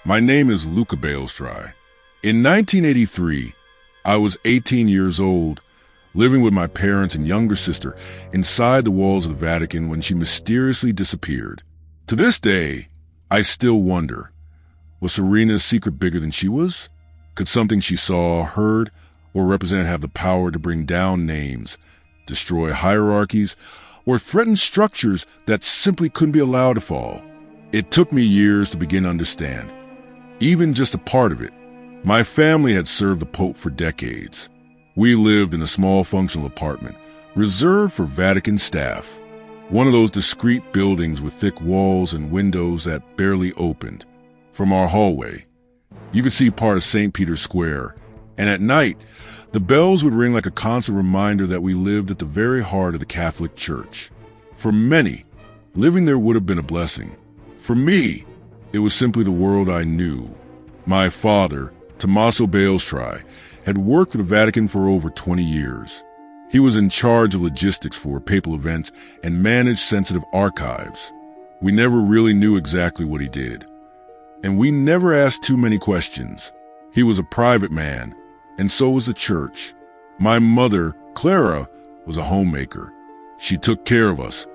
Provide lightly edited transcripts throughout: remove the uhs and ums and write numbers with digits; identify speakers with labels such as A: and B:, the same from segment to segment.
A: My name is Luca Balestri. In 1983, I was 18 years old, living with my parents and younger sister inside the walls of the Vatican when she mysteriously disappeared. To this day, I still wonder, was Serena's secret bigger than she was? Could something she saw, heard, or represented have the power to bring down names, destroy hierarchies, or threaten structures that simply couldn't be allowed to fall? It took me years to begin to understand, even just a part of it. My family had served the Pope for decades. We lived in a small functional apartment, reserved for Vatican staff. One of those discreet buildings with thick walls and windows that barely opened. From our hallway, you could see part of St. Peter's Square, and at night, the bells would ring like a constant reminder that we lived at the very heart of the Catholic Church. For many, living there would have been a blessing. For me, it was simply the world I knew. My father, Tommaso Balestri, had worked for the Vatican for over 20 years. He was in charge of logistics for papal events and managed sensitive archives. We never really knew exactly what he did. And we never asked too many questions. He was a private man, and so was the church. My mother, Clara, was a homemaker. She took care of us,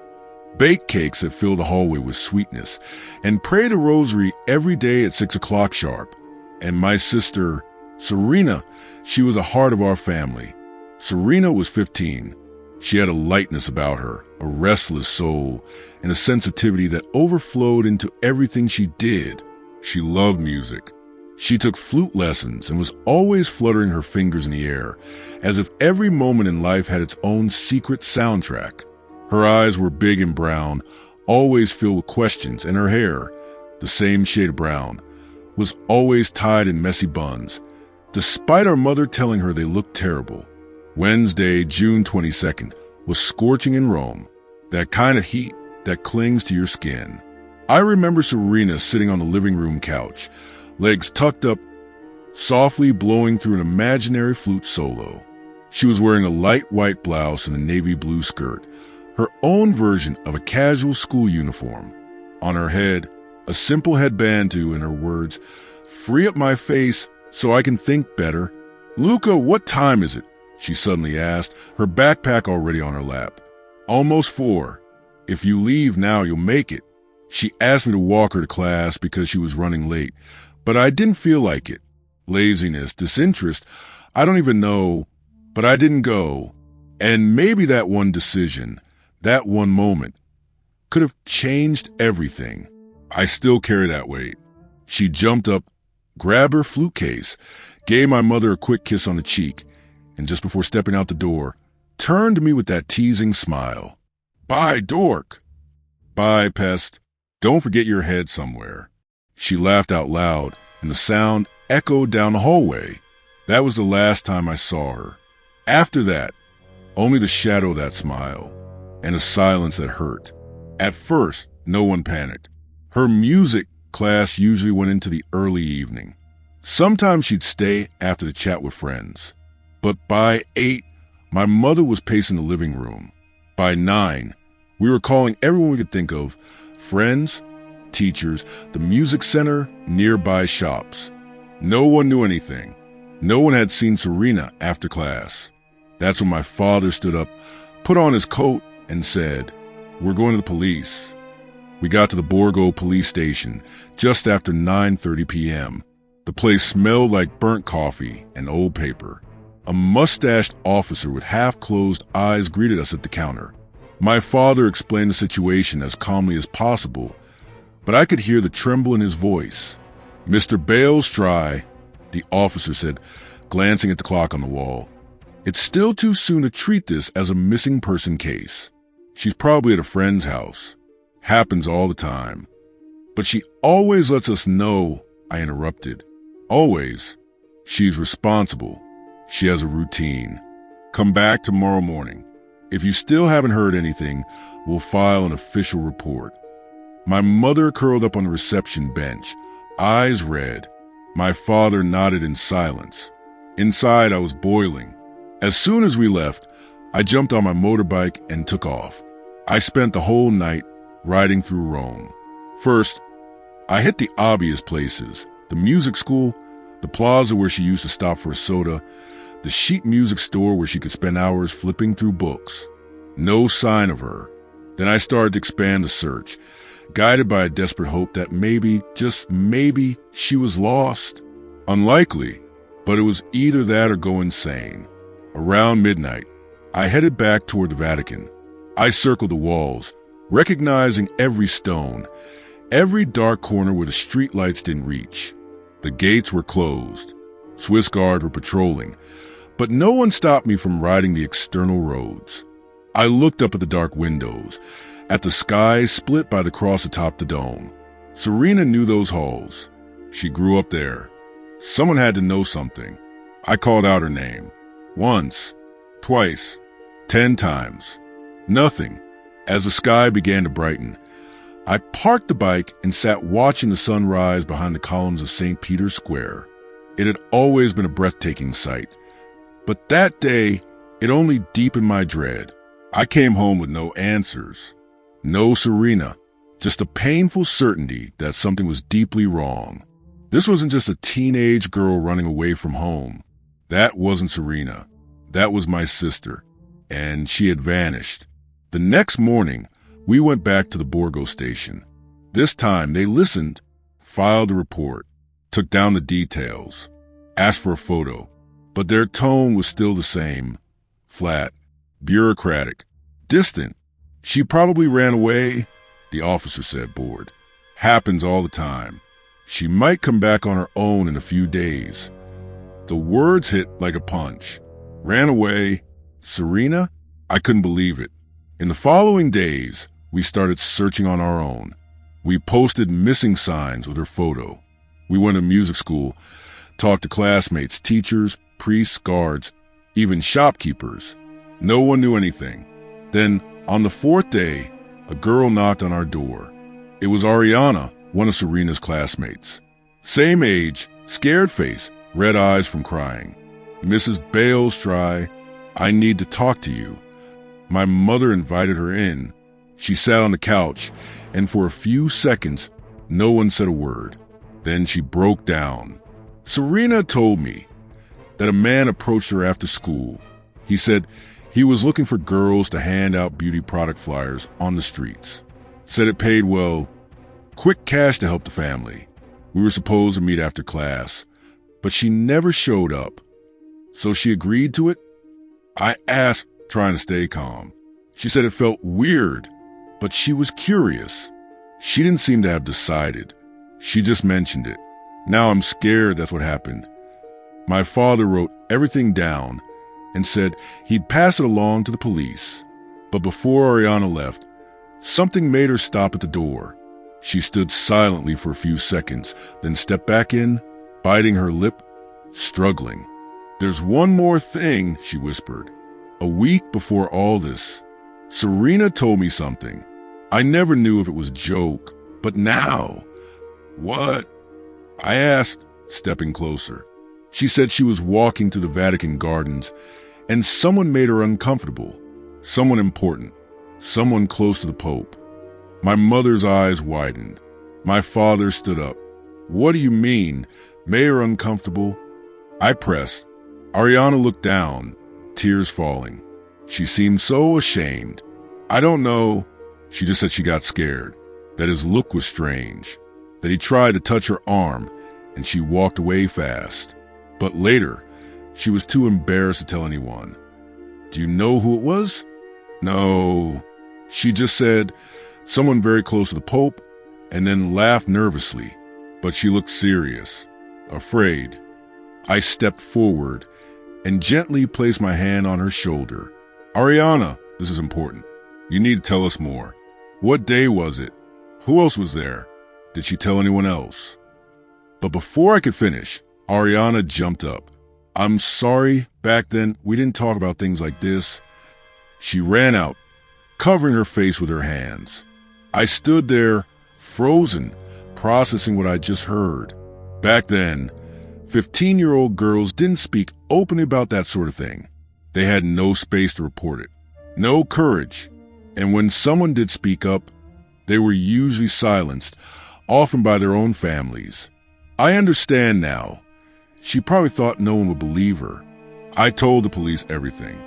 A: baked cakes that filled the hallway with sweetness, and prayed a rosary every day at 6 o'clock sharp. And my sister, Serena, she was the heart of our family. Serena was 15. She had a lightness about her, a restless soul, and a sensitivity that overflowed into everything she did. She loved music. She took flute lessons and was always fluttering her fingers in the air, as if every moment in life had its own secret soundtrack. Her eyes were big and brown, always filled with questions, and her hair, the same shade of brown, was always tied in messy buns, despite our mother telling her they looked terrible. Wednesday, June 22nd, was scorching in Rome, that kind of heat that clings to your skin. I remember Serena sitting on the living room couch, legs tucked up, softly blowing through an imaginary flute solo. She was wearing a light white blouse and a navy blue skirt, her own version of a casual school uniform. On her head, a simple headband to, in her words, "Free up my face so I can think better." "Luca, what time is it?" she suddenly asked, her backpack already on her lap. "Almost 4. If you leave now, you'll make it." She asked me to walk her to class because she was running late, but I didn't feel like it. Laziness, disinterest, I don't even know, but I didn't go. And maybe that one decision, that one moment, could have changed everything. I still carry that weight. She jumped up, grabbed her flute case, gave my mother a quick kiss on the cheek, and just before stepping out the door, turned to me with that teasing smile. "Bye, dork." "Bye, pest. Don't forget your head somewhere." She laughed out loud, and the sound echoed down the hallway. That was the last time I saw her. After that, only the shadow of that smile, and a silence that hurt. At first, no one panicked. Her music class usually went into the early evening. Sometimes she'd stay after the chat with friends. But by 8, my mother was pacing the living room. By 9, we were calling everyone we could think of, friends, teachers, the music center, nearby shops. No one knew anything. No one had seen Serena after class. That's when my father stood up, put on his coat, and said, "We're going to the police." We got to the Borgo police station just after 9:30 p.m. The place smelled like burnt coffee and old paper. A mustached officer with half-closed eyes greeted us at the counter. My father explained the situation as calmly as possible, but I could hear the tremble in his voice. "Mr. Balestri," the officer said, glancing at the clock on the wall. "It's still too soon to treat this as a missing person case. She's probably at a friend's house. Happens all the time." "But she always lets us know," I interrupted. "Always. She's responsible. She has a routine. Come back tomorrow morning. If you still haven't heard anything, we'll file an official report." My mother curled up on the reception bench, eyes red. My father nodded in silence. Inside, I was boiling. As soon as we left, I jumped on my motorbike and took off. I spent the whole night riding through Rome. First, I hit the obvious places: The music school, the plaza where she used to stop for a soda, the sheet music store where she could spend hours flipping through books. No sign of her. Then I started to expand the search, guided by a desperate hope that maybe, just maybe, she was lost. Unlikely, but it was either that or go insane. Around midnight, I headed back toward the Vatican. I circled the walls, recognizing every stone, every dark corner where the streetlights didn't reach. The gates were closed. Swiss guards were patrolling, but no one stopped me from riding the external roads. I looked up at the dark windows, at the sky split by the cross atop the dome. Serena knew those halls. She grew up there. Someone had to know something. I called out her name. Once, twice, 10 times. Nothing. As the sky began to brighten, I parked the bike and sat watching the sun rise behind the columns of St. Peter's Square. It had always been a breathtaking sight, but that day, it only deepened my dread. I came home with no answers. No Serena, just a painful certainty that something was deeply wrong. This wasn't just a teenage girl running away from home. That wasn't Serena. That was my sister, and she had vanished. The next morning, we went back to the Borgo station. This time, they listened, filed a report, took down the details, asked for a photo, but their tone was still the same. Flat, bureaucratic, distant. She probably ran away, the officer said, bored. Happens all the time. She might come back on her own in a few days. The words hit like a punch. Ran away. Serena? I couldn't believe it. In the following days, we started searching on our own. We posted missing signs with her photo. We went to music school, talked to classmates, teachers, priests, guards, even shopkeepers. No one knew anything. Then, on the 4th day, a girl knocked on our door. It was Ariana, one of Serena's classmates. Same age, scared face, red eyes from crying. Mrs. Balestry, I need to talk to you. My mother invited her in. She sat on the couch, and for a few seconds, no one said a word. Then she broke down. Serena told me that a man approached her after school. He said he was looking for girls to hand out beauty product flyers on the streets. Said it paid, well, quick cash to help the family. We were supposed to meet after class, but she never showed up. So she agreed to it? I asked, trying to stay calm. She said it felt weird, but she was curious. She didn't seem to have decided. She just mentioned it. Now I'm scared that's what happened. My father wrote everything down and said he'd pass it along to the police. But before Ariana left, something made her stop at the door. She stood silently for a few seconds, then stepped back in, biting her lip, struggling. There's one more thing, she whispered. A week before all this, Serena told me something. I never knew if it was a joke, but now... What? I asked, stepping closer. She said she was walking to the Vatican gardens, and someone made her uncomfortable. Someone important. Someone close to the Pope. My mother's eyes widened. My father stood up. What do you mean? Made her uncomfortable? I pressed. Ariana looked down, tears falling. She seemed so ashamed. I don't know. She just said she got scared, that his look was strange, that he tried to touch her arm, and she walked away fast. But later, she was too embarrassed to tell anyone. Do you know who it was? No. She just said, someone very close to the Pope, and then laughed nervously. But she looked serious, afraid. I stepped forward and gently placed my hand on her shoulder. Ariana, this is important. You need to tell us more. What day was it? Who else was there? Did she tell anyone else? But before I could finish, Ariana jumped up. I'm sorry, back then we didn't talk about things like this. She ran out, covering her face with her hands. I stood there, frozen, processing what I just heard. Back then, 15-year-old girls didn't speak openly about that sort of thing. They had no space to report it, no courage. And when someone did speak up, they were usually silenced, often by their own families. I understand now. She probably thought no one would believe her. I told the police everything.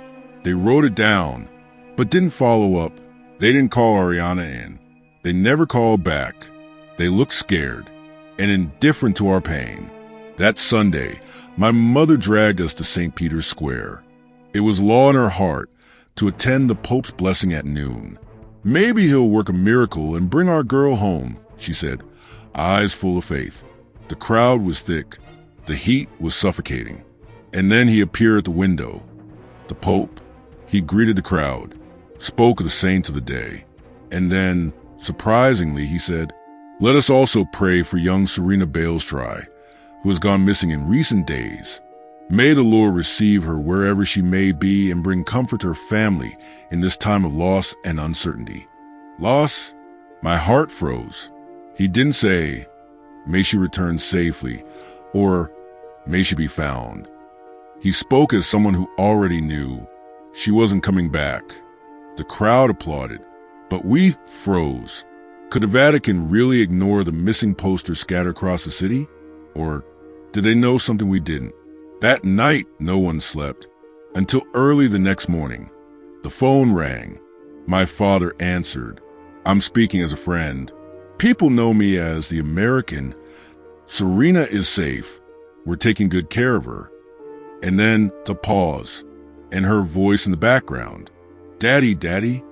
A: They wrote it down, but didn't follow up. They didn't call Ariana in. They never called back. They looked scared and indifferent to our pain. That Sunday, my mother dragged us to St. Peter's Square. It was law in her heart to attend the Pope's blessing at noon. Maybe he'll work a miracle and bring our girl home, she said, eyes full of faith. The crowd was thick. The heat was suffocating. And then he appeared at the window. The Pope, he greeted the crowd, spoke of the saints of the day. And then, surprisingly, he said, "Let us also pray for young Serena Balestry, who has gone missing in recent days. May the Lord receive her wherever she may be and bring comfort to her family in this time of loss and uncertainty." Loss? My heart froze. He didn't say, "May she return safely," or "May she be found." He spoke as someone who already knew she wasn't coming back. The crowd applauded, but we froze. Could the Vatican really ignore the missing posters scattered across the city? Or did they know something we didn't? That night, no one slept. Until early the next morning. The phone rang. My father answered. I'm speaking as a friend. People know me as the American. Serena is safe. We're taking good care of her. And then the pause, and her voice in the background. Daddy, Daddy.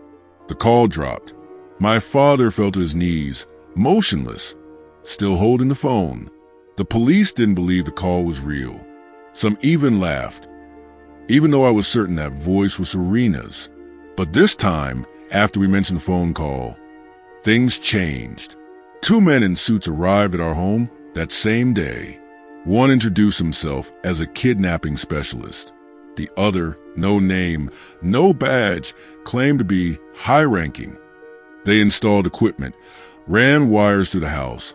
A: The call dropped. My father fell to his knees, motionless, still holding the phone. The police didn't believe the call was real. Some even laughed, even though I was certain that voice was Serena's. But this time, after we mentioned the phone call, things changed. 2 men in suits arrived at our home that same day. One introduced himself as a kidnapping specialist. The other, no name, no badge, claimed to be high-ranking. They installed equipment, ran wires through the house,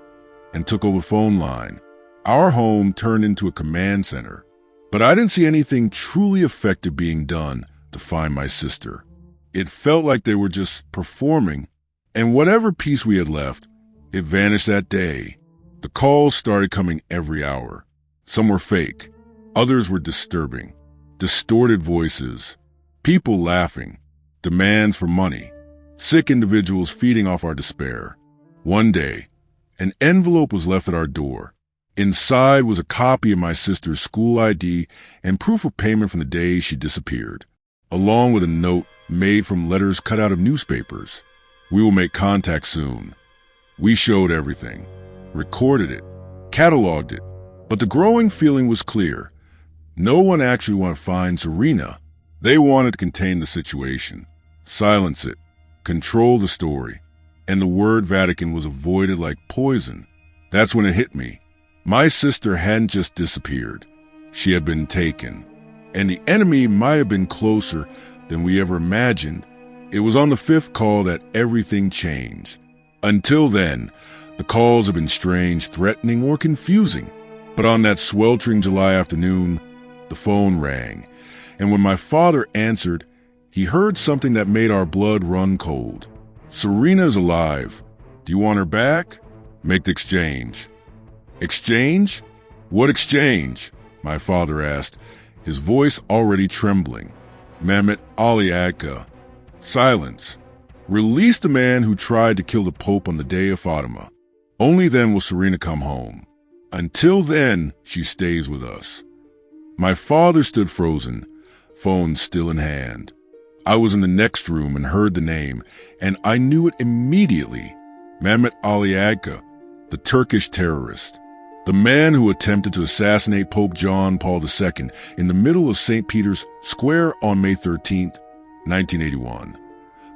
A: and took over the phone line. Our home turned into a command center. But I didn't see anything truly effective being done to find my sister. It felt like they were just performing, and whatever piece we had left, it vanished that day. The calls started coming every hour. Some were fake. Others were disturbing. Distorted voices. People laughing. Demands for money. Sick individuals feeding off our despair. One day, an envelope was left at our door. Inside was a copy of my sister's school ID and proof of payment from the day she disappeared, along with a note made from letters cut out of newspapers. We will make contact soon. We showed everything, recorded it, cataloged it, but the growing feeling was clear. No one actually wanted to find Serena. They wanted to contain the situation, silence it, control the story, and the word Vatican was avoided like poison. That's when it hit me. My sister hadn't just disappeared. She had been taken, and the enemy might have been closer than we ever imagined. It was on the 5th call that everything changed. Until then, the calls had been strange, threatening, or confusing. But on that sweltering July afternoon, the phone rang, and when my father answered, he heard something that made our blood run cold. Serena's alive. Do you want her back? Make the exchange. Exchange? What exchange? My father asked, his voice already trembling. Mehmet Ali Agca. Silence. Release the man who tried to kill the Pope on the day of Fatima. Only then will Serena come home. Until then, she stays with us. My father stood frozen, phone still in hand. I was in the next room and heard the name, and I knew it immediately. Mehmet Ali Agca, the Turkish terrorist. The man who attempted to assassinate Pope John Paul II in the middle of St. Peter's Square on May 13th, 1981.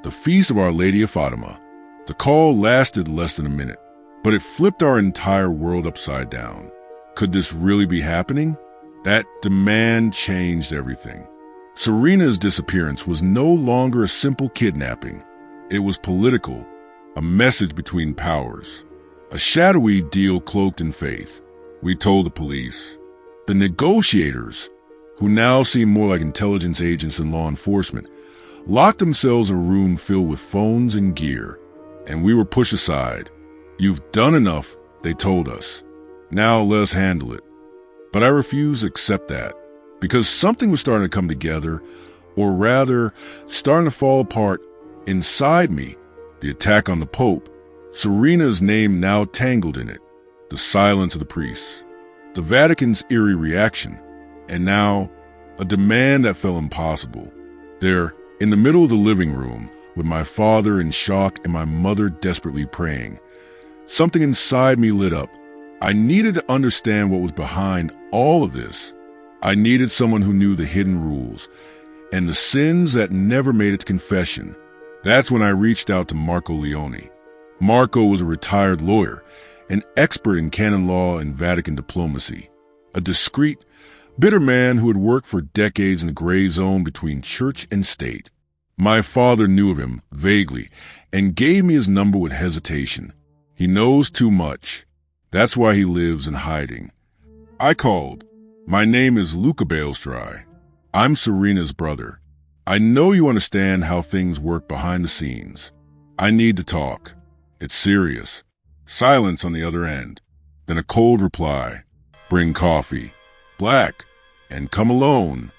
A: The feast of Our Lady of Fatima. The call lasted less than a minute, but it flipped our entire world upside down. Could this really be happening? That demand changed everything. Serena's disappearance was no longer a simple kidnapping. It was political, a message between powers, a shadowy deal cloaked in faith. We told the police. The negotiators, who now seem more like intelligence agents than law enforcement, locked themselves in a room filled with phones and gear, and we were pushed aside. You've done enough, they told us. Now let us handle it. But I refused to accept that, because something was starting to come together, or rather, starting to fall apart inside me. The attack on the Pope, Serena's name now tangled in it, the silence of the priests, the Vatican's eerie reaction, and now a demand that felt impossible. There, in the middle of the living room, with my father in shock and my mother desperately praying, something inside me lit up. I needed to understand what was behind all of this. I needed someone who knew the hidden rules and the sins that never made it to confession. That's when I reached out to Marco Leone. Marco was a retired lawyer, an expert in canon law and Vatican diplomacy, a discreet, bitter man who had worked for decades in the gray zone between church and state. My father knew of him vaguely and gave me his number with hesitation. He knows too much. That's why he lives in hiding. I called. My name is Luca Balestri. I'm Serena's brother. I know you understand how things work behind the scenes. I need to talk. It's serious. Silence on the other end. Then a cold reply. Bring coffee. Black. And come alone.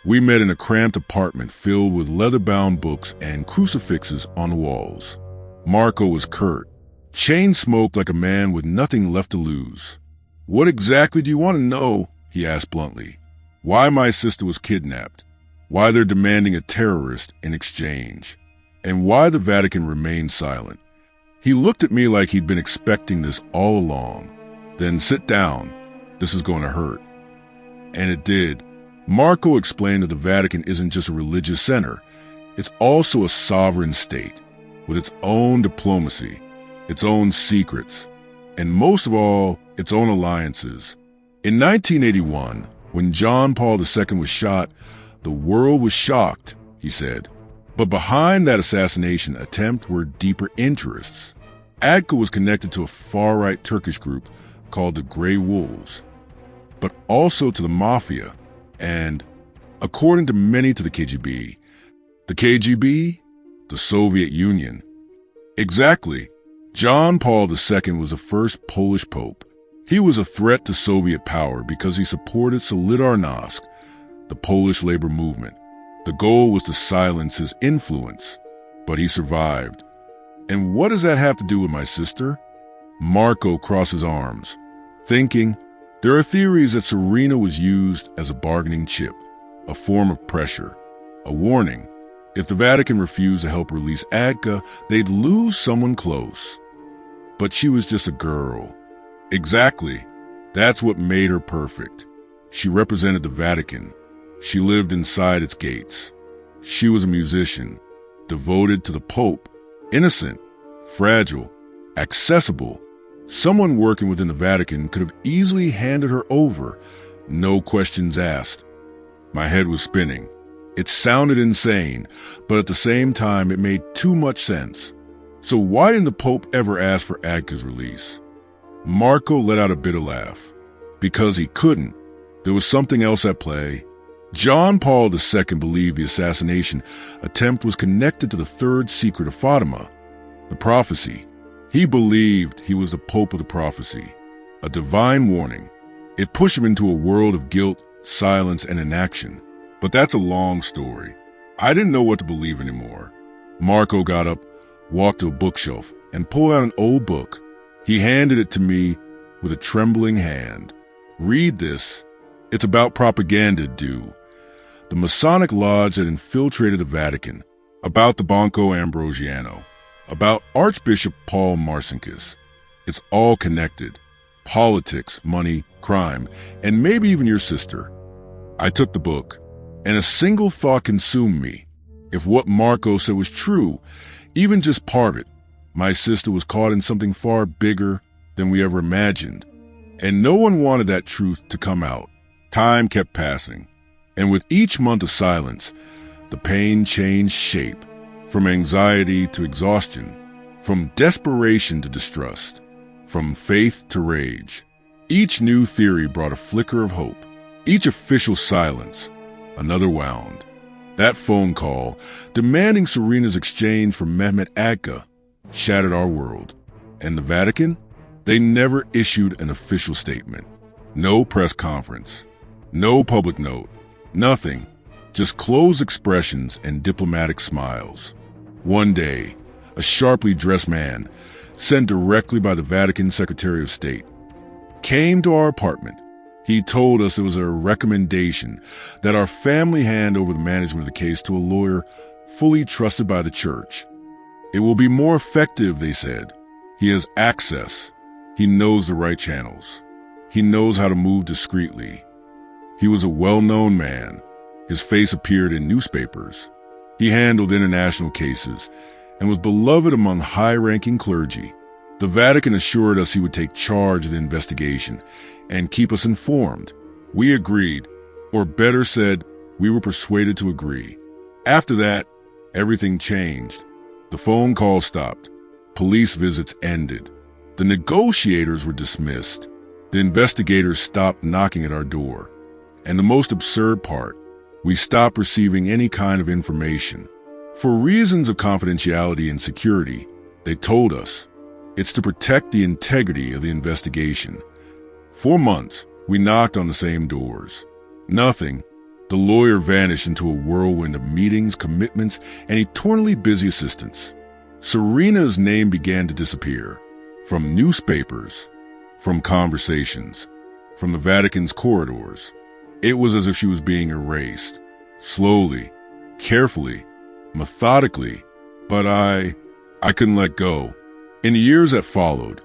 A: We met in a cramped apartment filled with leather-bound books and crucifixes on the walls. Marco was curt, chain-smoked like a man with nothing left to lose. What exactly do you want to know? He asked bluntly. Why my sister was kidnapped, why they're demanding a terrorist in exchange, and why the Vatican remained silent. He looked at me like he'd been expecting this all along. Then sit down. This is going to hurt. And it did. Marco explained that the Vatican isn't just a religious center. It's also a sovereign state, with its own diplomacy, its own secrets, and most of all, its own alliances. In 1981, when John Paul II was shot, the world was shocked, he said. But behind that assassination attempt were deeper interests. Agca was connected to a far-right Turkish group called the Grey Wolves, but also to the Mafia, and, according to many, to the KGB. The KGB? The Soviet Union. Exactly. John Paul II was the first Polish pope. He was a threat to Soviet power because he supported Solidarność, the Polish labor movement. The goal was to silence his influence, but he survived. And what does that have to do with my sister? Marco crossed his arms, thinking, there are theories that Serena was used as a bargaining chip, a form of pressure, a warning. If the Vatican refused to help release Agca, they'd lose someone close. But she was just a girl. Exactly. That's what made her perfect. She represented the Vatican. She lived inside its gates. She was a musician, devoted to the Pope, innocent, fragile, accessible. Someone working within the Vatican could have easily handed her over, no questions asked. My head was spinning. It sounded insane, but at the same time it made too much sense. So why didn't the Pope ever ask for Agca's release? Marco let out a bitter laugh. Because he couldn't. There was something else at play. John Paul II believed the assassination attempt was connected to the third secret of Fatima, the prophecy. He believed he was the Pope of the prophecy, a divine warning. It pushed him into a world of guilt, silence, and inaction. But that's a long story. I didn't know what to believe anymore. Marco got up, walked to a bookshelf, and pulled out an old book. He handed it to me with a trembling hand. Read this. It's about propaganda due. The Masonic Lodge that infiltrated the Vatican, about the Banco Ambrosiano, about Archbishop Paul Marcinkus. It's all connected. Politics, money, crime, and maybe even your sister. I took the book, and a single thought consumed me. If what Marco said was true, even just part of it, my sister was caught in something far bigger than we ever imagined. And no one wanted that truth to come out. Time kept passing, and with each month of silence, the pain changed shape, from anxiety to exhaustion, from desperation to distrust, from faith to rage. Each new theory brought a flicker of hope. Each official silence, another wound. That phone call, demanding Serena's exchange for Mehmet Agca, shattered our world. And the Vatican? They never issued an official statement. No press conference. No public note. Nothing. Just closed expressions and diplomatic smiles. One day, a sharply dressed man, sent directly by the Vatican Secretary of State, came to our apartment. He told us it was a recommendation that our family hand over the management of the case to a lawyer fully trusted by the church. It will be more effective, they said. He has access. He knows the right channels. He knows how to move discreetly. He was a well-known man. His face appeared in newspapers. He handled international cases and was beloved among high-ranking clergy. The Vatican assured us he would take charge of the investigation and keep us informed. We agreed, or better said, we were persuaded to agree. After that, everything changed. The phone calls stopped. Police visits ended. The negotiators were dismissed. The investigators stopped knocking at our door. And the most absurd part, we stopped receiving any kind of information. For reasons of confidentiality and security, they told us, it's to protect the integrity of the investigation. For months, we knocked on the same doors. Nothing. The lawyer vanished into a whirlwind of meetings, commitments, and eternally busy assistants. Serena's name began to disappear. From newspapers, from conversations, from the Vatican's corridors. It was as if she was being erased. Slowly, carefully, methodically. But I couldn't let go. In the years that followed,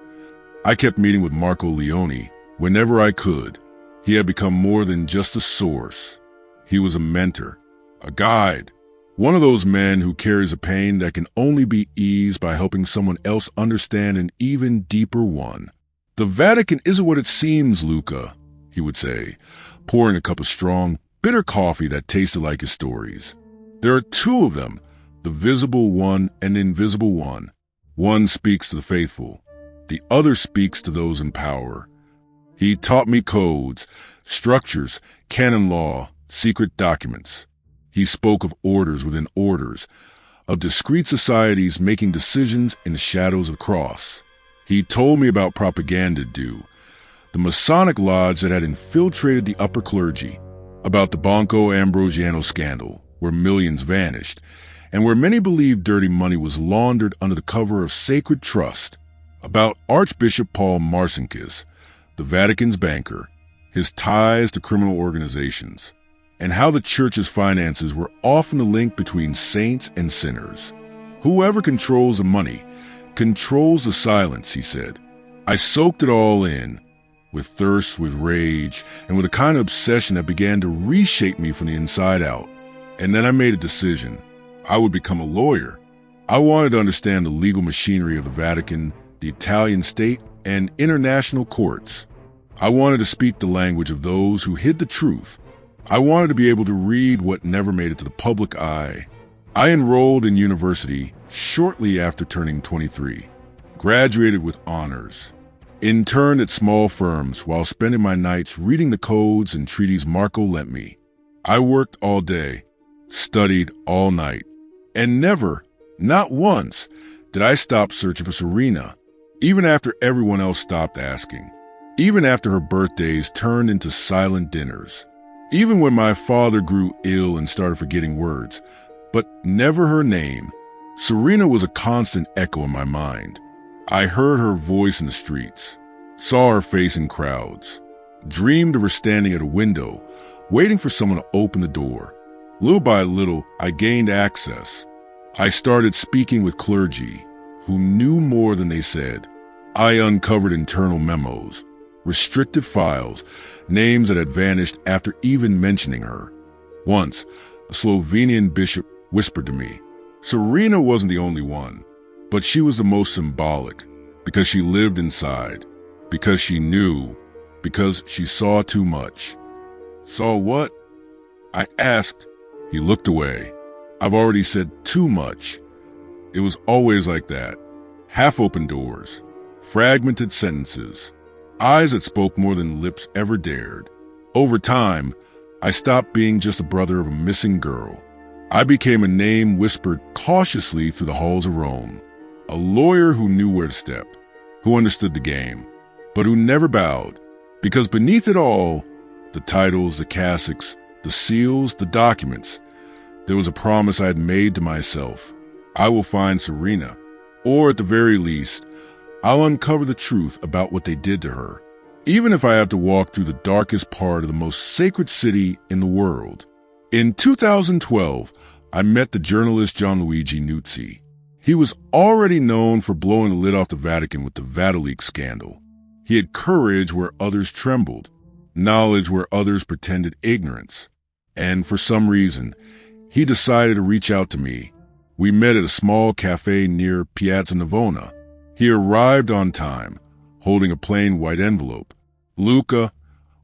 A: I kept meeting with Marco Leone whenever I could. He had become more than just a source. He was a mentor, a guide, one of those men who carries a pain that can only be eased by helping someone else understand an even deeper one. The Vatican isn't what it seems, Luca, he would say, pouring a cup of strong, bitter coffee that tasted like his stories. There are two of them, the visible one and the invisible one. One speaks to the faithful. The other speaks to those in power. He taught me codes, structures, canon law, secret documents. He spoke of orders within orders, of discrete societies making decisions in the shadows of the cross. He told me about propaganda due, the Masonic lodge that had infiltrated the upper clergy, about the Banco Ambrosiano scandal, where millions vanished, and where many believed dirty money was laundered under the cover of sacred trust, about Archbishop Paul Marcinkus, the Vatican's banker, his ties to criminal organizations, and how the church's finances were often the link between saints and sinners. Whoever controls the money controls the silence, he said. I soaked it all in, with thirst, with rage, and with a kind of obsession that began to reshape me from the inside out. And then I made a decision. I would become a lawyer. I wanted to understand the legal machinery of the Vatican, the Italian state, and international courts. I wanted to speak the language of those who hid the truth. I wanted to be able to read what never made it to the public eye. I enrolled in university shortly after turning 23, graduated with honors, interned at small firms while spending my nights reading the codes and treaties Marco lent me. I worked all day, studied all night, and never, not once, did I stop searching for Serena, even after everyone else stopped asking, even after her birthdays turned into silent dinners, even when my father grew ill and started forgetting words, but never her name. Serena was a constant echo in my mind. I heard her voice in the streets, saw her face in crowds, dreamed of her standing at a window, waiting for someone to open the door. Little by little, I gained access. I started speaking with clergy who knew more than they said. I uncovered internal memos, restricted files, names that had vanished after even mentioning her. Once, a Slovenian bishop whispered to me, Serena wasn't the only one, but she was the most symbolic, because she lived inside, because she knew, because she saw too much. Saw what? I asked. He looked away. I've already said too much. It was always like that. Half-open doors, fragmented sentences, eyes that spoke more than lips ever dared. Over time, I stopped being just a brother of a missing girl. I became a name whispered cautiously through the halls of Rome, a lawyer who knew where to step, who understood the game, but who never bowed, because beneath it all, the titles, the cassocks, the seals, the documents, there was a promise I had made to myself. I will find Serena, or at the very least, I'll uncover the truth about what they did to her, even if I have to walk through the darkest part of the most sacred city in the world. In 2012, I met the journalist Gianluigi Nuzzi. He was already known for blowing the lid off the Vatican with the Vatileaks scandal. He had courage where others trembled, knowledge where others pretended ignorance. And for some reason, he decided to reach out to me. We met at a small cafe near Piazza Navona. He arrived on time, holding a plain white envelope. Luca,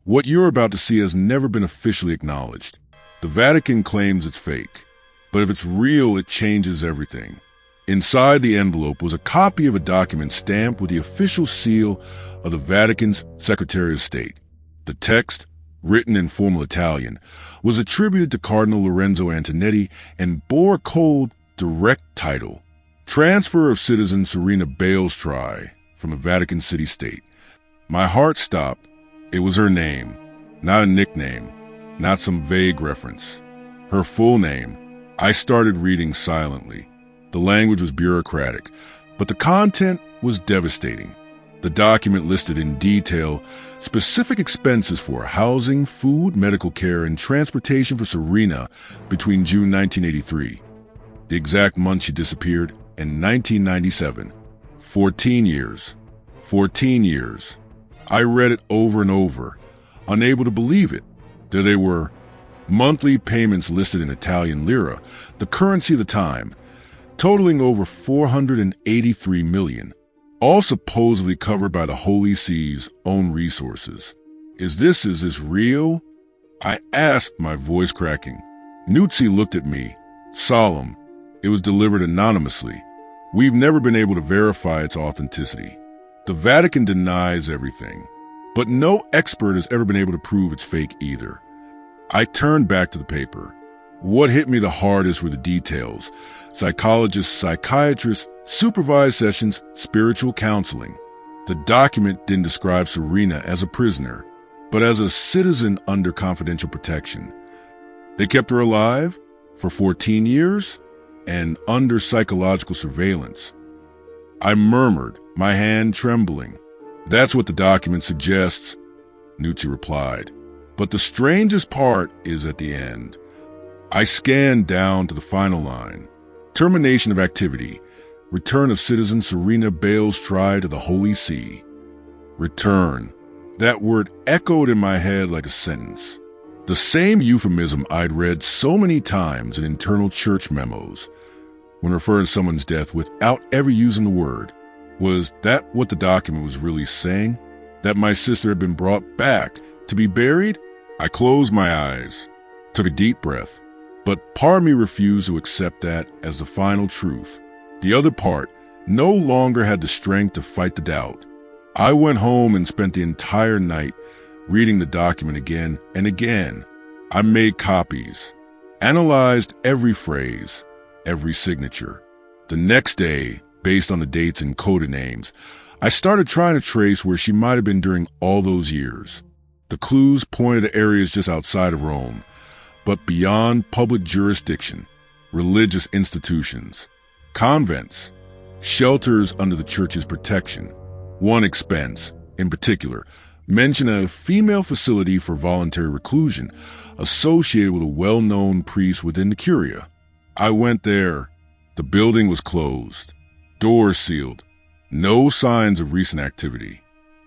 A: what you're about to see has never been officially acknowledged. The Vatican claims it's fake, but if it's real, it changes everything. Inside the envelope was a copy of a document stamped with the official seal of the Vatican's Secretary of State. The text, written in formal Italian, was attributed to Cardinal Lorenzo Antonetti and bore a cold, direct title: Transfer of Citizen Serena Bailstry from the Vatican City-State. My heart stopped. It was her name, not a nickname, not some vague reference. Her full name. I started reading silently. The language was bureaucratic, but the content was devastating. The document listed in detail specific expenses for housing, food, medical care, and transportation for Serena between June 1983, the exact month she disappeared, and 1997. 14 years. 14 years. I read it over and over, unable to believe it. There they were, monthly payments listed in Italian lira, the currency of the time, totaling over 483 million, all supposedly covered by the Holy See's own resources. Is this real? I asked, my voice cracking. Nuzzi looked at me, solemn. It was delivered anonymously. We've never been able to verify its authenticity. The Vatican denies everything, but no expert has ever been able to prove it's fake either. I turned back to the paper. What hit me the hardest were the details. Psychologists, psychiatrists, supervised sessions, spiritual counseling. The document didn't describe Serena as a prisoner, but as a citizen under confidential protection. They kept her alive for 14 years and under psychological surveillance. I murmured, my hand trembling. That's what the document suggests, Nuzzi replied. But the strangest part is at the end. I scanned down to the final line. Termination of activity. Return of citizen Serena Bailstry to the Holy See. Return. That word echoed in my head like a sentence. The same euphemism I'd read so many times in internal church memos when referring to someone's death without ever using the word. Was that what the document was really saying? That my sister had been brought back to be buried? I closed my eyes, took a deep breath, but part of me refused to accept that as the final truth. The other part no longer had the strength to fight the doubt. I went home and spent the entire night reading the document again and again. I made copies, analyzed every phrase, every signature. The next day, based on the dates and coded names, I started trying to trace where she might have been during all those years. The clues pointed to areas just outside of Rome, but beyond public jurisdiction, religious institutions, convents, shelters under the church's protection. One expense, in particular, mentioned a female facility for voluntary reclusion associated with a well-known priest within the Curia. I went there. The building was closed, doors sealed, no signs of recent activity.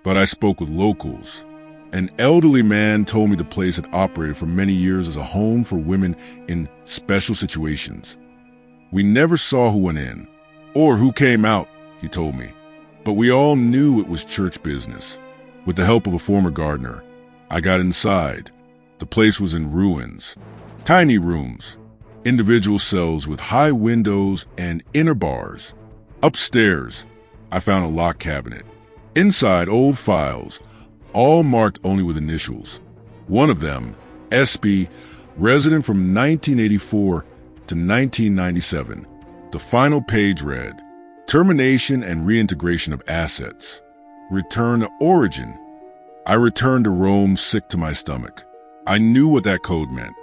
A: But I spoke with locals. An elderly man told me the place had operated for many years as a home for women in special situations. We never saw who went in, or who came out, he told me. But we all knew it was church business. With the help of a former gardener, I got inside. The place was in ruins. Tiny rooms, individual cells with high windows and inner bars. Upstairs, I found a locked cabinet. Inside, old files, all marked only with initials. One of them, SB, resident from 1984 to 1997. The final page read, termination and reintegration of assets, return to origin. I returned to Rome sick to my stomach. I knew what that code meant.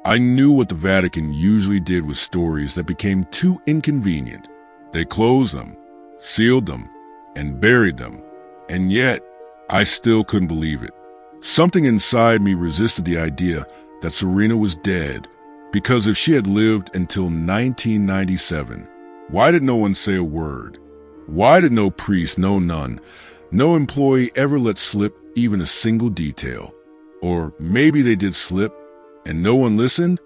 A: I knew what the Vatican usually did with stories that became too inconvenient. They closed them, sealed them, and buried them. And yet, I still couldn't believe it. Something inside me resisted the idea that Serena was dead, because if she had lived until 1997, why did no one say a word? Why did no priest, no nun, no employee ever let slip even a single detail? Or maybe they did slip, and no one listened?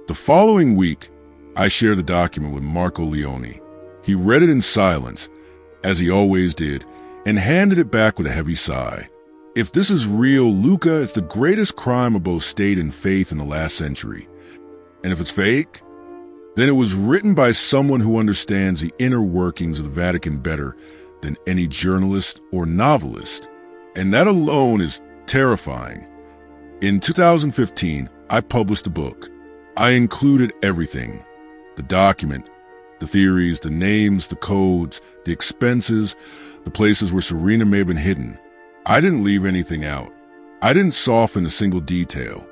A: The following week, I shared the document with Marco Leone. He read it in silence, as he always did, and handed it back with a heavy sigh. If this is real, Luca, it's the greatest crime of both state and faith in the last century. And if it's fake, then it was written by someone who understands the inner workings of the Vatican better than any journalist or novelist. And that alone is terrifying. In 2015, I published a book. I included everything: the document, the theories, the names, the codes, the expenses, the places where Serena may have been hidden. I didn't leave anything out. I didn't soften a single detail.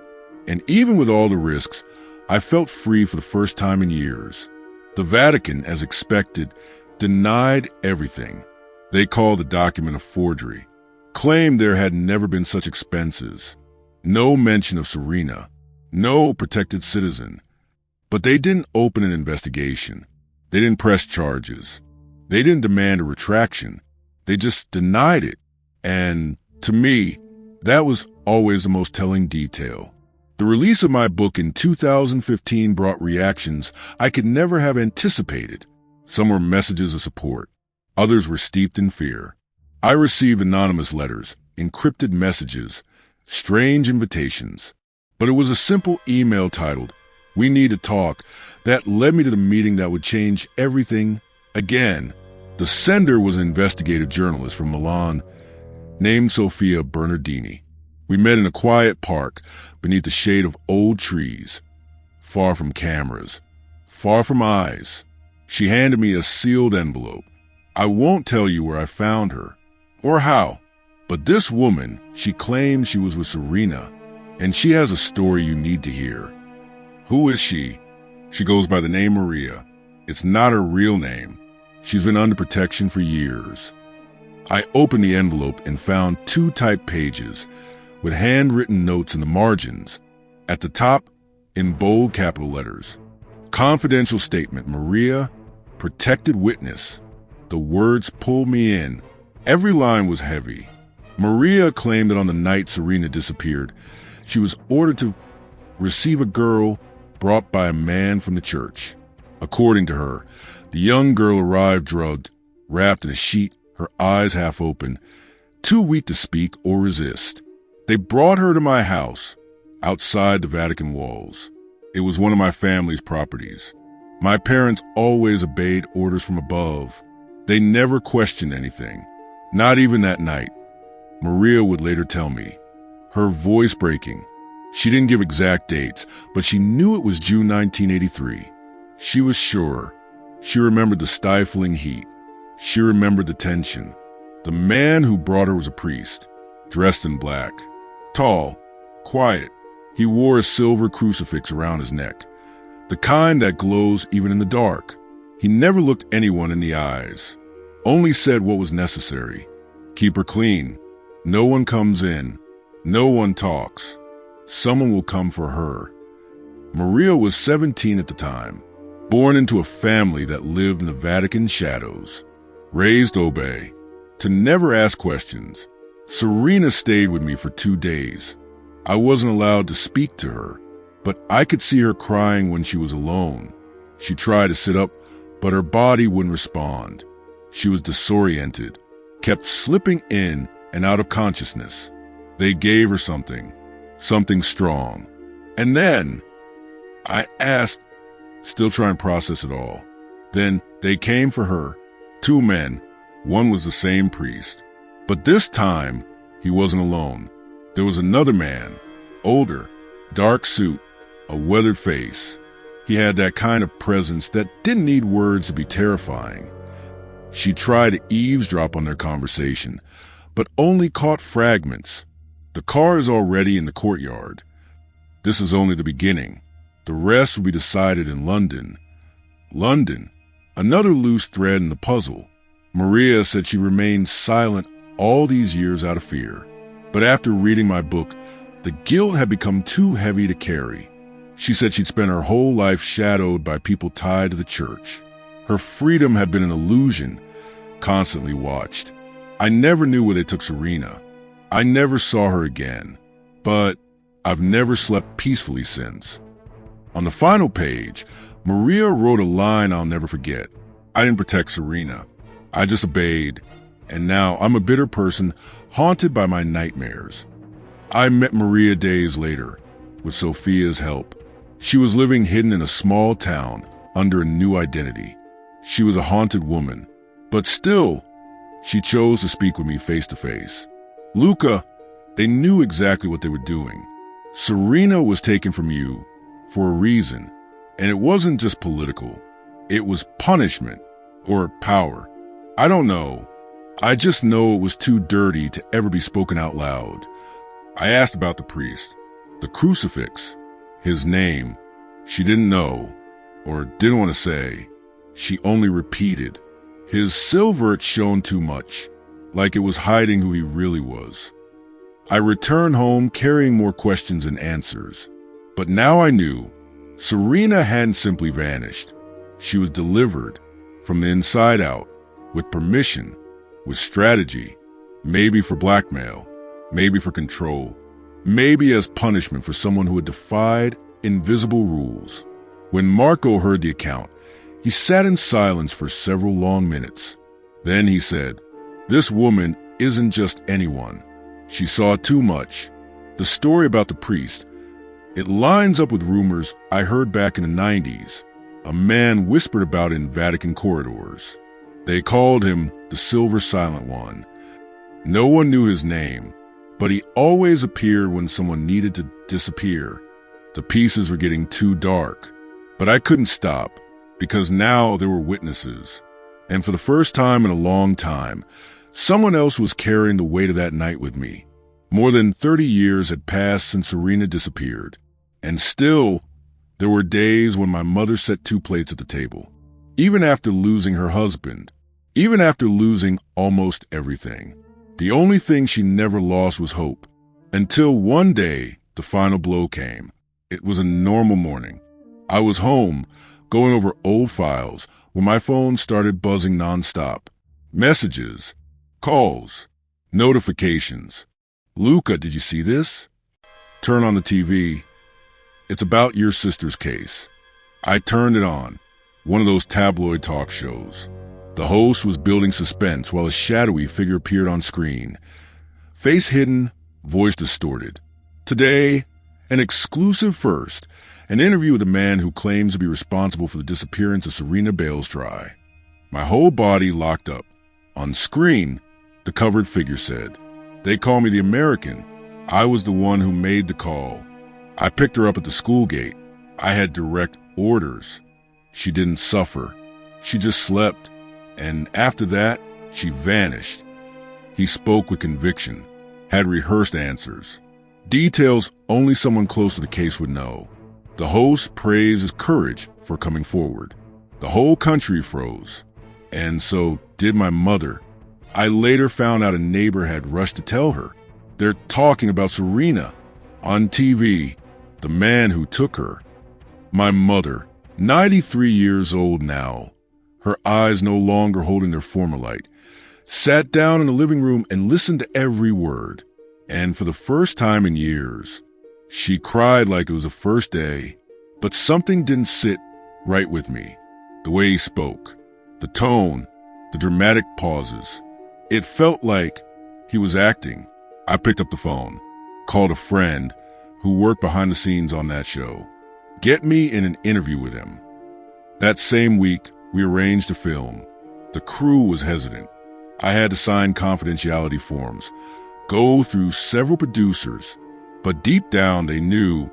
A: And even with all the risks, I felt free for the first time in years. The Vatican, as expected, denied everything. They called the document a forgery, claimed there had never been such expenses, no mention of Serena, no protected citizen. But they didn't open an investigation. They didn't press charges. They didn't demand a retraction. They just denied it. And to me, that was always the most telling detail. The release of my book in 2015 brought reactions I could never have anticipated. Some were messages of support. Others were steeped in fear. I received anonymous letters, encrypted messages, strange invitations. But it was a simple email titled, "We Need to Talk," that led me to the meeting that would change everything again. The sender was an investigative journalist from Milan named Sofia Bernardini. We met in a quiet park beneath the shade of old trees, far from cameras, far from eyes. She handed me a sealed envelope. I won't tell you where I found her or how, but this woman, she claims she was with Serena, and she has a story you need to hear. Who is she? She goes by the name Maria. It's not her real name. She's been under protection for years. I opened the envelope and found 2 typed pages with handwritten notes in the margins. At the top, in bold capital letters, "Confidential statement, Maria, protected witness." The words pulled me in. Every line was heavy. Maria claimed that on the night Serena disappeared, she was ordered to receive a girl brought by a man from the church. According to her, the young girl arrived drugged, wrapped in a sheet, her eyes half open, too weak to speak or resist. They brought her to my house, outside the Vatican walls. It was one of my family's properties. My parents always obeyed orders from above. They never questioned anything, not even that night. Maria would later tell me, her voice breaking. She didn't give exact dates, but she knew it was June 1983. She was sure. She remembered the stifling heat. She remembered the tension. The man who brought her was a priest, dressed in black, tall, quiet. He wore a silver crucifix around his neck, the kind that glows even in the dark. He never looked anyone in the eyes, only said what was necessary. Keep her clean. No one comes in. No one talks. Someone will come for her. Maria was 17 at the time, born into a family that lived in the Vatican shadows, raised to obey, to never ask questions. Serena stayed with me for 2 days. I wasn't allowed to speak to her, but I could see her crying when she was alone. She tried to sit up, but her body wouldn't respond. She was disoriented, kept slipping in and out of consciousness. They gave her something strong. And then I asked, still trying to process it all. Then they came for her, 2 men. One was the same priest. But this time, he wasn't alone. There was another man, older, dark suit, a weathered face. He had that kind of presence that didn't need words to be terrifying. She tried to eavesdrop on their conversation, but only caught fragments. The car is already in the courtyard. This is only the beginning. The rest will be decided in London. London, another loose thread in the puzzle. Maria said she remained silent all these years out of fear. But after reading my book, the guilt had become too heavy to carry. She said she'd spent her whole life shadowed by people tied to the church. Her freedom had been an illusion, constantly watched. I never knew where they took Serena. I never saw her again, but I've never slept peacefully since. On the final page, Maria wrote a line I'll never forget. I didn't protect Serena. I just obeyed, and now I'm a bitter person haunted by my nightmares. I met Maria days later, with Sophia's help. She was living hidden in a small town under a new identity. She was a haunted woman, but still, she chose to speak with me face to face. Luca, they knew exactly what they were doing. Serena was taken from you for a reason, and it wasn't just political. It was punishment or power. I don't know. I just know it was too dirty to ever be spoken out loud. I asked about the priest, the crucifix, his name. She didn't know, or didn't want to say. She only repeated. His silver had shone too much, like it was hiding who he really was. I returned home carrying more questions and answers. But now I knew Serena hadn't simply vanished. She was delivered from the inside out, with permission, with strategy, maybe for blackmail, maybe for control, maybe as punishment for someone who had defied invisible rules. When Marco heard the account, he sat in silence for several long minutes. Then he said, "This woman isn't just anyone. She saw too much. The story about the priest, it lines up with rumors I heard back in the 90s. A man whispered about in Vatican corridors. They called him the Silver Silent One. No one knew his name, but he always appeared when someone needed to disappear. The pieces were getting too dark, but I couldn't stop, because now there were witnesses. And for the first time in a long time, someone else was carrying the weight of that night with me. More than 30 years had passed since Serena disappeared, and still, there were days when my mother set 2 plates at the table. Even after losing her husband, even after losing almost everything, the only thing she never lost was hope. Until one day, the final blow came. It was a normal morning. I was home, going over old files, when my phone started buzzing nonstop. Messages, calls, notifications. "Luca, did you see this?" Turn on the TV. "It's about your sister's case." I turned it on, one of those tabloid talk shows. The host was building suspense while a shadowy figure appeared on screen. Face hidden, voice distorted. Today, an exclusive first, an interview with a man who claims to be responsible for the disappearance of Serena Balestri. My whole body locked up. On screen, the covered figure said, "They call me the American. I was the one who made the call. I picked her up at the school gate. I had direct orders. She didn't suffer. She just slept. And after that, she vanished." He spoke with conviction, had rehearsed answers. Details only someone close to the case would know. The host praised his courage for coming forward. The whole country froze. And so did my mother. I later found out a neighbor had rushed to tell her. They're talking about Serena on TV, the man who took her. My mother, 93 years old now, her eyes no longer holding their former light, sat down in the living room and listened to every word. And for the first time in years, she cried like it was the first day, but something didn't sit right with me. The way he spoke, the tone, the dramatic pauses. It felt like he was acting. I picked up the phone, called a friend who worked behind the scenes on that show. Get me in an interview with him. That same week, we arranged a film. The crew was hesitant. I had to sign confidentiality forms, go through several producers, but deep down they knew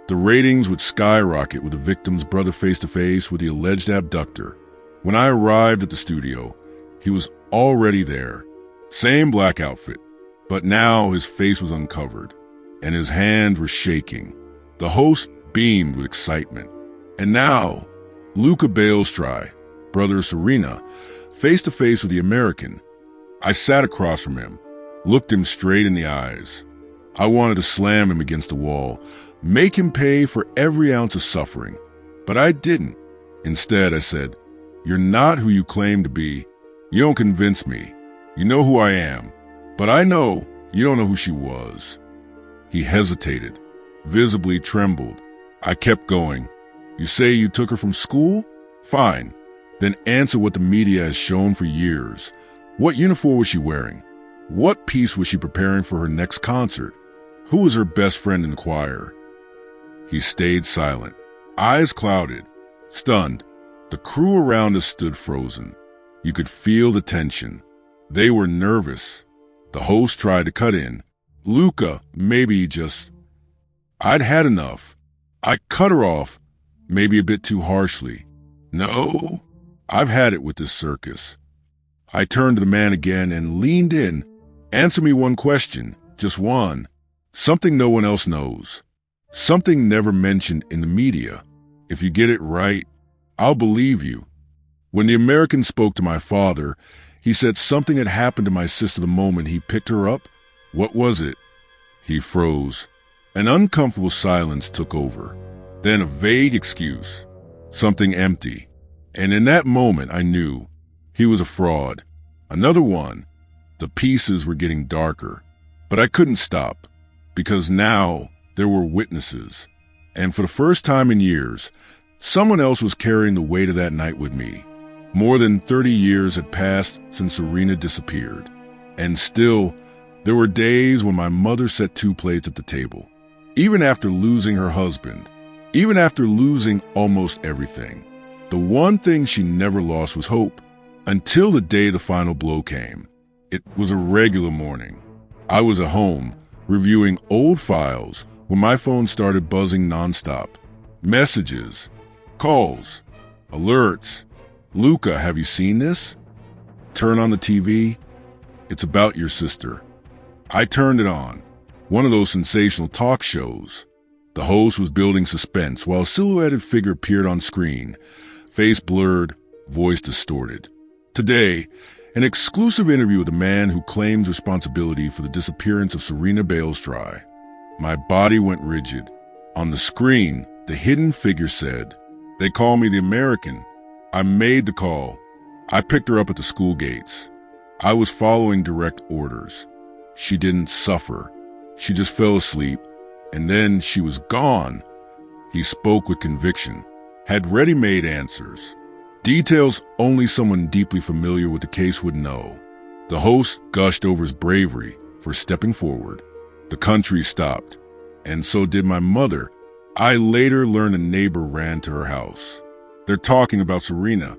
A: the ratings would skyrocket with the victim's brother face-to-face with the alleged abductor. When I arrived at the studio, He was already there. Same black outfit, but now his face was uncovered, and his hands were shaking. The host beamed with excitement. And now, Luca Bailstry, brother of Serena, face to face with the American. I sat across from him, looked him straight in the eyes. I wanted to slam him against the wall, make him pay for every ounce of suffering. But I didn't. Instead, I said, "You're not who you claim to be. You don't convince me. You know who I am. But I know you don't know who she was." He hesitated, visibly trembled. I kept going. "You say you took her from school? Fine. Then answer what the media has shown for years. What uniform was she wearing? What piece was she preparing for her next concert? Who was her best friend in the choir?" He stayed silent, eyes clouded, stunned. The crew around us stood frozen. You could feel the tension. They were nervous. The host tried to cut in. "Luca, maybe just..." I'd had enough. I cut her off, maybe a bit too harshly. "No, I've had it with this circus." I turned to the man again and leaned in. "Answer me one question, just one. Something no one else knows. Something never mentioned in the media. If you get it right, I'll believe you." When the American spoke to my father, he said something had happened to my sister the moment he picked her up. What was it? He froze. An uncomfortable silence took over. Then a vague excuse. Something empty. And in that moment, I knew he was a fraud. Another one. The pieces were getting darker. But I couldn't stop, because now there were witnesses. And for the first time in years, someone else was carrying the weight of that night with me. More than 30 years had passed since Serena disappeared. And still, there were days when my mother set 2 plates at the table. Even after losing her husband, even after losing almost everything, the one thing she never lost was hope. Until the day the final blow came. It was a regular morning. I was at home, reviewing old files, when my phone started buzzing nonstop. Messages, calls, alerts. "Luca, have you seen this?" Turn on the TV. "It's about your sister." I turned it on. One of those sensational talk shows. The host was building suspense while a silhouetted figure appeared on screen, face blurred, voice distorted. Today, an exclusive interview with a man who claims responsibility for the disappearance of Serena Bailstry. My body went rigid. On the screen, the hidden figure said, "They call me the American. I made the call. I picked her up at the school gates. I was following direct orders. She didn't suffer. She just fell asleep, and then she was gone." He spoke with conviction, had ready-made answers. Details only someone deeply familiar with the case would know. The host gushed over his bravery for stepping forward. The country stopped, and so did my mother. I later learned a neighbor ran to her house. They're talking about Serena.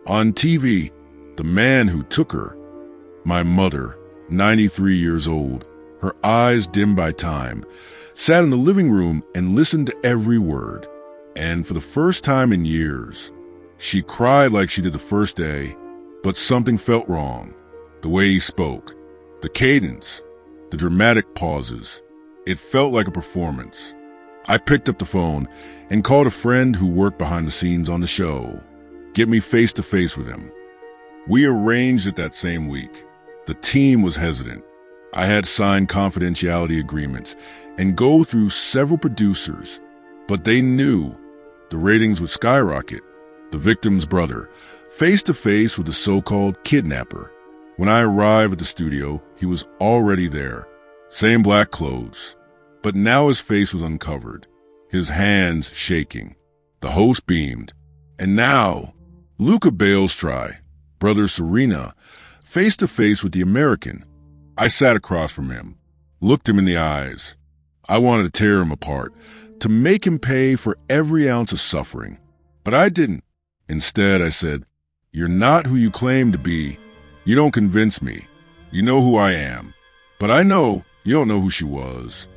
A: On TV, the man who took her. My mother, 93 years old, her eyes dim by time, sat in the living room and listened to every word. And for the first time in years, she cried like she did the first day, but something felt wrong. The way he spoke, the cadence, the dramatic pauses. It felt like a performance. I picked up the phone and called a friend who worked behind the scenes on the show. Get me face to face with him. We arranged it that same week. The team was hesitant. I had signed confidentiality agreements and go through several producers, but they knew the ratings would skyrocket. The victim's brother, face to face with the so-called kidnapper. When I arrived at the studio, he was already there. Same black clothes. But now his face was uncovered, his hands shaking. The host beamed. And now, Luca Bailstry, brother Serena, face to face with the American. I sat across from him, looked him in the eyes. I wanted to tear him apart, to make him pay for every ounce of suffering. But I didn't. Instead, I said, "You're not who you claim to be. You don't convince me. You know who I am. But I know you don't know who she was."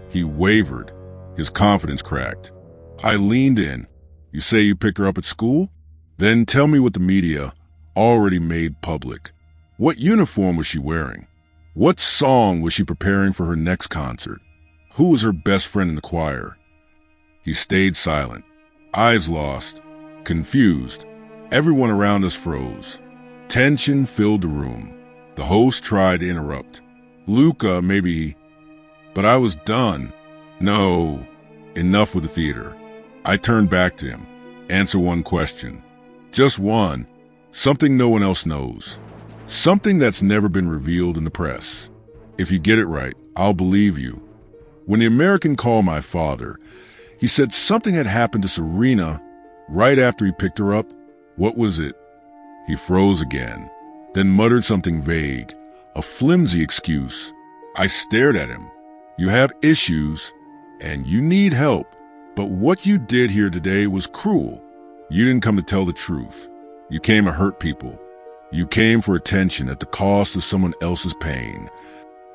A: He wavered. His confidence cracked. I leaned in. "You say you picked her up at school? Then tell me what the media, already made public. What uniform was she wearing? What song was she preparing for her next concert? Who was her best friend in the choir? He stayed silent, eyes lost, confused. Everyone around us froze. Tension filled the room. The host tried to interrupt. Luca, maybe, but I was done. No, enough with the theater. I turned back to him. Answer one question. Just one. Something no one else knows. Something that's never been revealed in the press. If you get it right, I'll believe you. When the American called my father, he said something had happened to Serena right after he picked her up. What was it? He froze again, then muttered something vague, a flimsy excuse. I stared at him. You have issues, and you need help, but what you did here today was cruel. You didn't come to tell the truth. You came to hurt people. You came for attention at the cost of someone else's pain.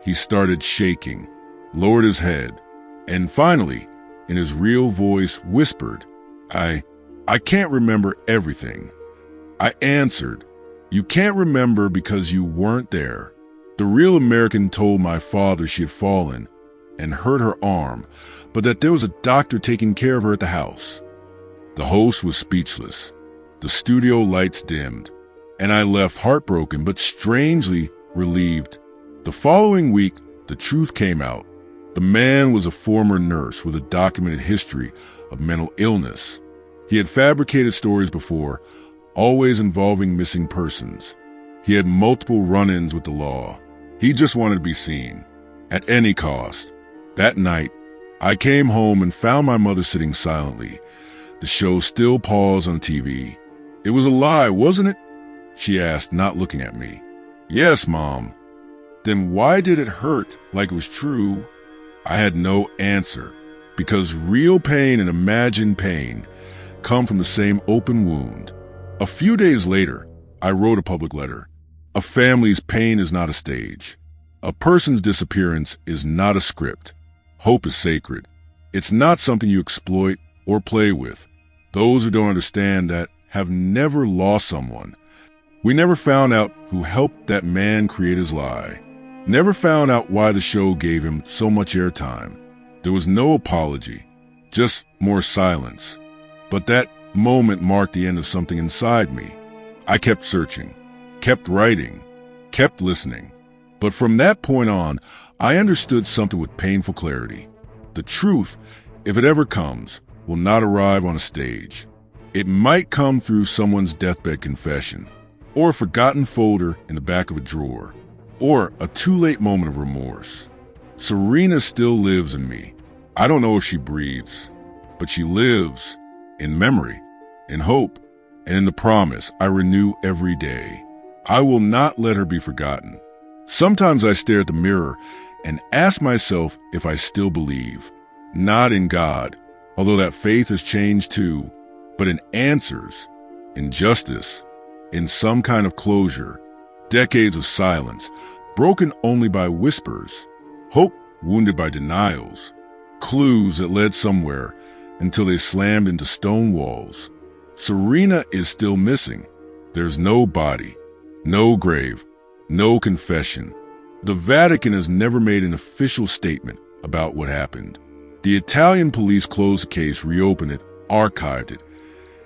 A: He started shaking, lowered his head, and finally, in his real voice, whispered, I can't remember everything. I answered, you can't remember because you weren't there. The real American told my father she had fallen and hurt her arm, but that there was a doctor taking care of her at the house. The host was speechless. The studio lights dimmed, and I left heartbroken but strangely relieved. The following week, the truth came out. The man was a former nurse with a documented history of mental illness. He had fabricated stories before, always involving missing persons. He had multiple run-ins with the law. He just wanted to be seen, at any cost. That night, I came home and found my mother sitting silently. The show still paused on TV. It was a lie, wasn't it? She asked, not looking at me. Yes, Mom. Then why did it hurt like it was true? I had no answer, because real pain and imagined pain come from the same open wound. A few days later, I wrote a public letter. A family's pain is not a stage. A person's disappearance is not a script. Hope is sacred. It's not something you exploit or play with. Those who don't understand that have never lost someone. We never found out who helped that man create his lie. Never found out why the show gave him so much airtime. There was no apology, just more silence. But that moment marked the end of something inside me. I kept searching, kept writing, kept listening. But from that point on, I understood something with painful clarity. The truth, if it ever comes, will not arrive on a stage. It might come through someone's deathbed confession, or a forgotten folder in the back of a drawer, or a too-late moment of remorse. Serena still lives in me. I don't know if she breathes, but she lives in memory, in hope, and in the promise I renew every day. I will not let her be forgotten. Sometimes I stare at the mirror and ask myself if I still believe, not in God, although that faith has changed too, but in answers, in justice, in some kind of closure. Decades of silence, broken only by whispers, hope wounded by denials, clues that led somewhere until they slammed into stone walls. Serena is still missing. There's no body, no grave, no confession. The Vatican has never made an official statement about what happened. The Italian police closed the case, reopened it, archived it,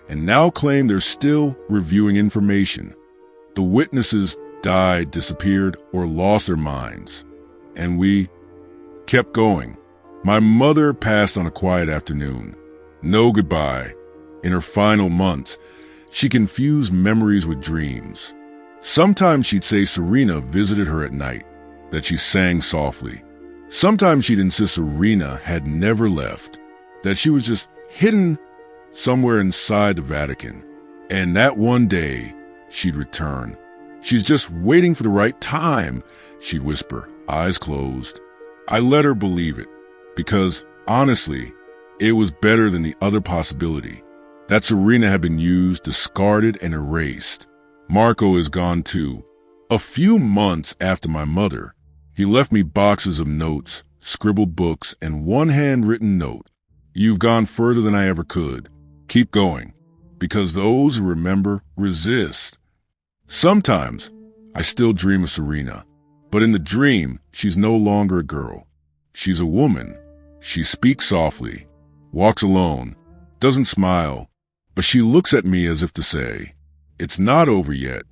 A: and now claim they're still reviewing information. The witnesses died, disappeared, or lost their minds. And we kept going. My mother passed on a quiet afternoon. No goodbye. In her final months, she confused memories with dreams. Sometimes she'd say Serena visited her at night, that she sang softly. Sometimes she'd insist Serena had never left, that she was just hidden somewhere inside the Vatican. And that one day, she'd return. She's just waiting for the right time, she'd whisper, eyes closed. I let her believe it, because, honestly, it was better than the other possibility. That Serena had been used, discarded, and erased. Marco is gone too. A few months after my mother, he left me boxes of notes, scribbled books, and one handwritten note. You've gone further than I ever could. Keep going, because those who remember resist. Sometimes I still dream of Serena, but in the dream, she's no longer a girl. She's a woman. She speaks softly, walks alone, doesn't smile, but she looks at me as if to say, "It's not over yet."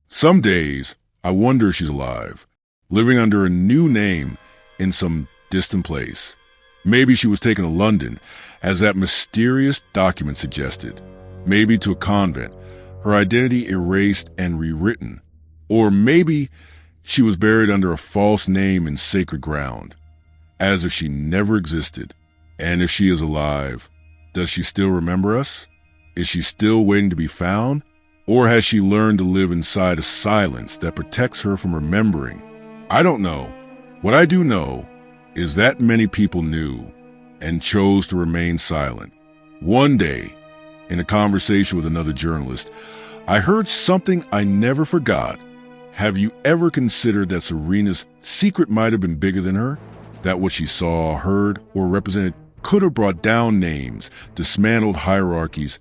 A: Some days, I wonder if she's alive, living under a new name in some distant place. Maybe she was taken to London, as that mysterious document suggested. Maybe to a convent, her identity erased and rewritten. Or maybe she was buried under a false name in sacred ground, as if she never existed. And if she is alive, does she still remember us? Is she still waiting to be found? Or has she learned to live inside a silence that protects her from remembering? I don't know. What I do know is that many people knew and chose to remain silent. One day, in a conversation with another journalist, I heard something I never forgot. Have you ever considered that Serena's secret might have been bigger than her? That what she saw, heard, or represented could have brought down names, dismantled hierarchies,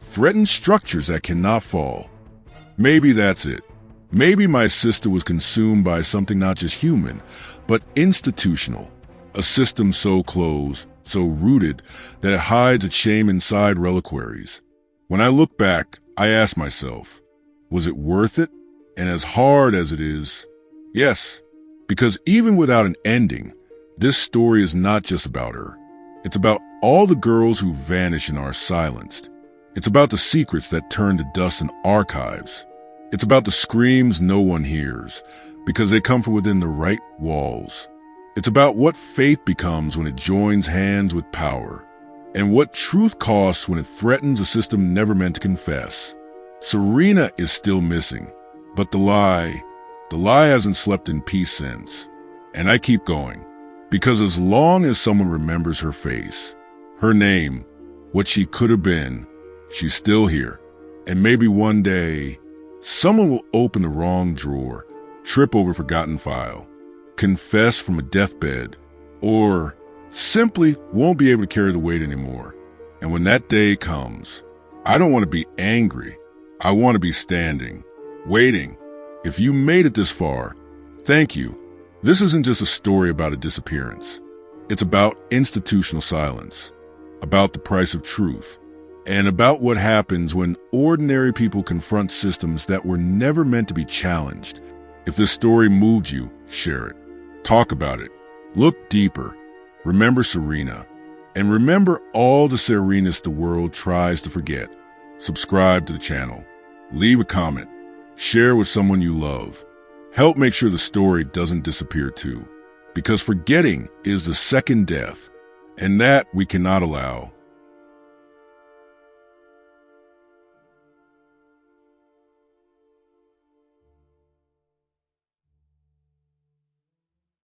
A: threatened structures that cannot fall. Maybe that's it. Maybe my sister was consumed by something not just human, but institutional. A system so closed, so rooted, that it hides its shame inside reliquaries. When I look back, I ask myself, was it worth it? And as hard as it is, yes, because even without an ending, this story is not just about her. It's about all the girls who vanish and are silenced. It's about the secrets that turn to dust in archives. It's about the screams no one hears because they come from within the right walls. It's about what faith becomes when it joins hands with power, and what truth costs when it threatens a system never meant to confess. Serena is still missing, but the lie hasn't slept in peace since. And I keep going, because as long as someone remembers her face, her name, what she could have been, she's still here. And maybe one day, someone will open the wrong drawer, trip over a forgotten file, confess from a deathbed, or simply won't be able to carry the weight anymore. And when that day comes, I don't want to be angry. I want to be standing, waiting. If you made it this far, thank you. This isn't just a story about a disappearance. It's about institutional silence, about the price of truth, and about what happens when ordinary people confront systems that were never meant to be challenged. If this story moved you, share it. Talk about it. Look deeper. Remember Serena. And remember all the Serenas the world tries to forget. Subscribe to the channel. Leave a comment. Share with someone you love. Help make sure the story doesn't disappear too. Because forgetting is the second death, and that we cannot allow.